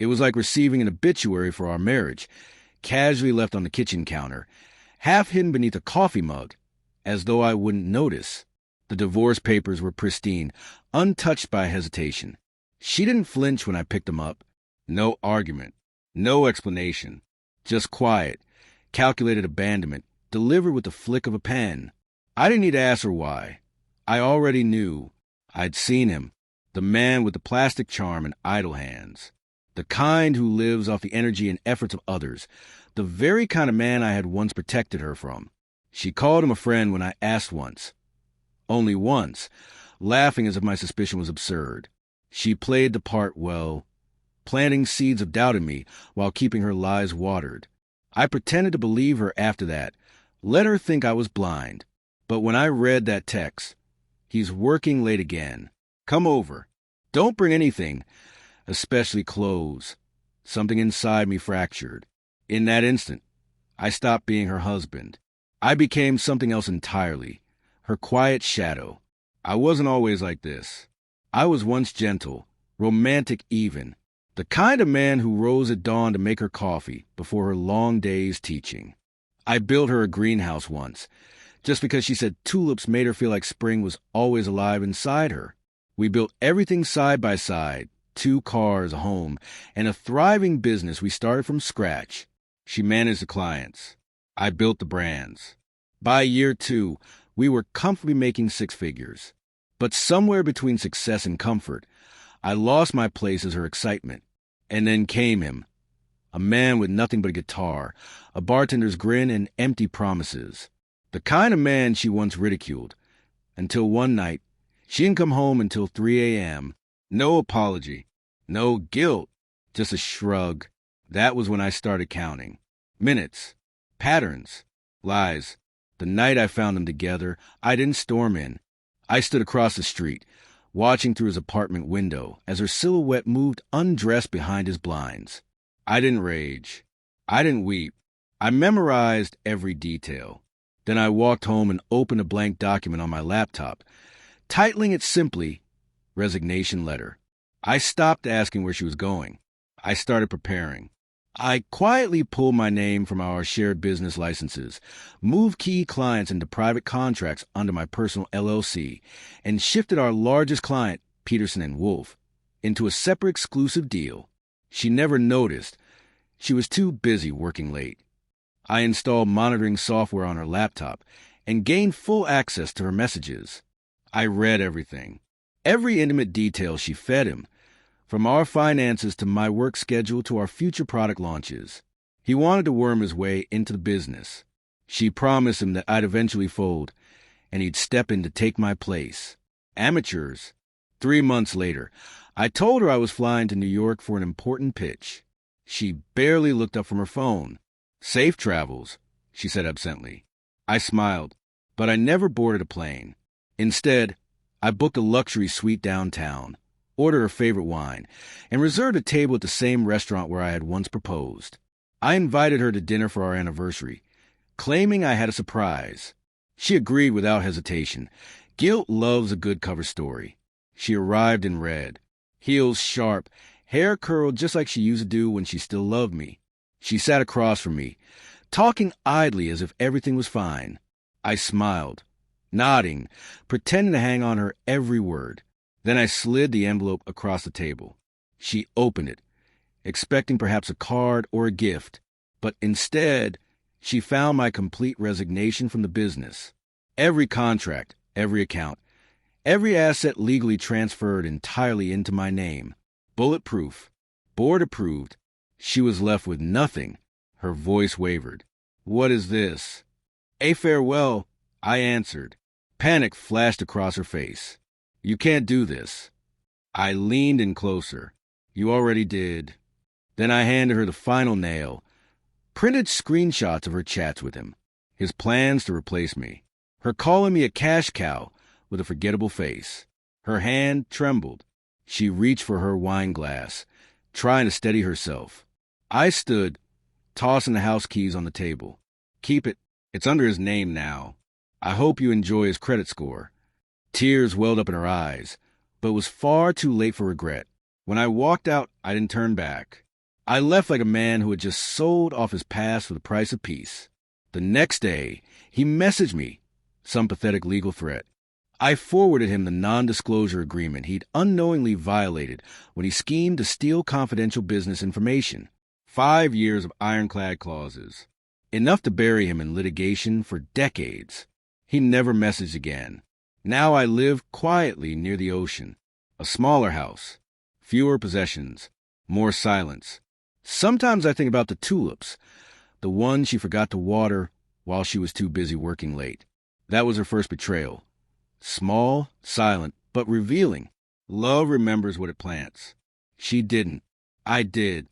It was like receiving an obituary for our marriage, casually left on the kitchen counter, half hidden beneath a coffee mug, as though I wouldn't notice. The divorce papers were pristine, untouched by hesitation. She didn't flinch when I picked them up. No argument, no explanation, just quiet, calculated abandonment, delivered with the flick of a pen. I didn't need to ask her why. I already knew. I'd seen him, the man with the plastic charm and idle hands, the kind who lives off the energy and efforts of others, the very kind of man I had once protected her from. She called him a friend when I asked once. Only once, laughing as if my suspicion was absurd. She played the part well, planting seeds of doubt in me while keeping her lies watered. I pretended to believe her after that, let her think I was blind. But when I read that text, "He's working late again. Come over. Don't bring anything, especially clothes." Something inside me fractured. In that instant, I stopped being her husband. I became something else entirely, her quiet shadow. I wasn't always like this. I was once gentle, romantic even, the kind of man who rose at dawn to make her coffee before her long days teaching. I built her a greenhouse once, just because she said tulips made her feel like spring was always alive inside her. We built everything side by side, 2 cars, a home, and a thriving business we started from scratch. She managed the clients. I built the brands. By year 2, we were comfortably making 6 figures. But somewhere between success and comfort, I lost my place as her excitement. And then came him, a man with nothing but a guitar, a bartender's grin, and empty promises. The kind of man she once ridiculed. Until one night, she didn't come home until 3 a.m. No apology, no guilt, just a shrug. That was when I started counting. Minutes, patterns, lies. The night I found them together, I didn't storm in. I stood across the street, watching through his apartment window as her silhouette moved undressed behind his blinds. I didn't rage. I didn't weep. I memorized every detail. Then I walked home and opened a blank document on my laptop, titling it simply, Resignation Letter. I stopped asking where she was going. I started preparing. I quietly pulled my name from our shared business licenses, moved key clients into private contracts under my personal LLC, and shifted our largest client, Peterson & Wolf, into a separate exclusive deal. She never noticed. She was too busy working late. I installed monitoring software on her laptop and gained full access to her messages. I read everything. Every intimate detail she fed him, from our finances to my work schedule to our future product launches. He wanted to worm his way into the business. She promised him that I'd eventually fold, and he'd step in to take my place. Amateurs. 3 months later, I told her I was flying to New York for an important pitch. She barely looked up from her phone. "Safe travels," she said absently. I smiled, but I never boarded a plane. Instead, I booked a luxury suite downtown, ordered her favorite wine, and reserved a table at the same restaurant where I had once proposed. I invited her to dinner for our anniversary, claiming I had a surprise. She agreed without hesitation. Guilt loves a good cover story. She arrived in red, heels sharp, hair curled just like she used to do when she still loved me. She sat across from me, talking idly as if everything was fine. I smiled, nodding, pretending to hang on her every word. Then I slid the envelope across the table. She opened it, expecting perhaps a card or a gift, but instead, she found my complete resignation from the business. Every contract, every account, every asset legally transferred entirely into my name. Bulletproof, board approved. She was left with nothing. Her voice wavered. "What is this?" "A farewell," I answered. Panic flashed across her face. "You can't do this." I leaned in closer. "You already did." Then I handed her the final nail, printed screenshots of her chats with him, his plans to replace me, her calling me a cash cow with a forgettable face. Her hand trembled. She reached for her wine glass, trying to steady herself. I stood, tossing the house keys on the table. "Keep it. It's under his name now. I hope you enjoy his credit score." Tears welled up in her eyes, but it was far too late for regret. When I walked out, I didn't turn back. I left like a man who had just sold off his past for the price of peace. The next day, he messaged me, some pathetic legal threat. I forwarded him the non-disclosure agreement he'd unknowingly violated when he schemed to steal confidential business information. 5 years of ironclad clauses. Enough to bury him in litigation for decades. He never messaged again. Now I live quietly near the ocean. A smaller house. Fewer possessions. More silence. Sometimes I think about the tulips, the one she forgot to water while she was too busy working late. That was her first betrayal. Small, silent, but revealing. Love remembers what it plants. She didn't. I did.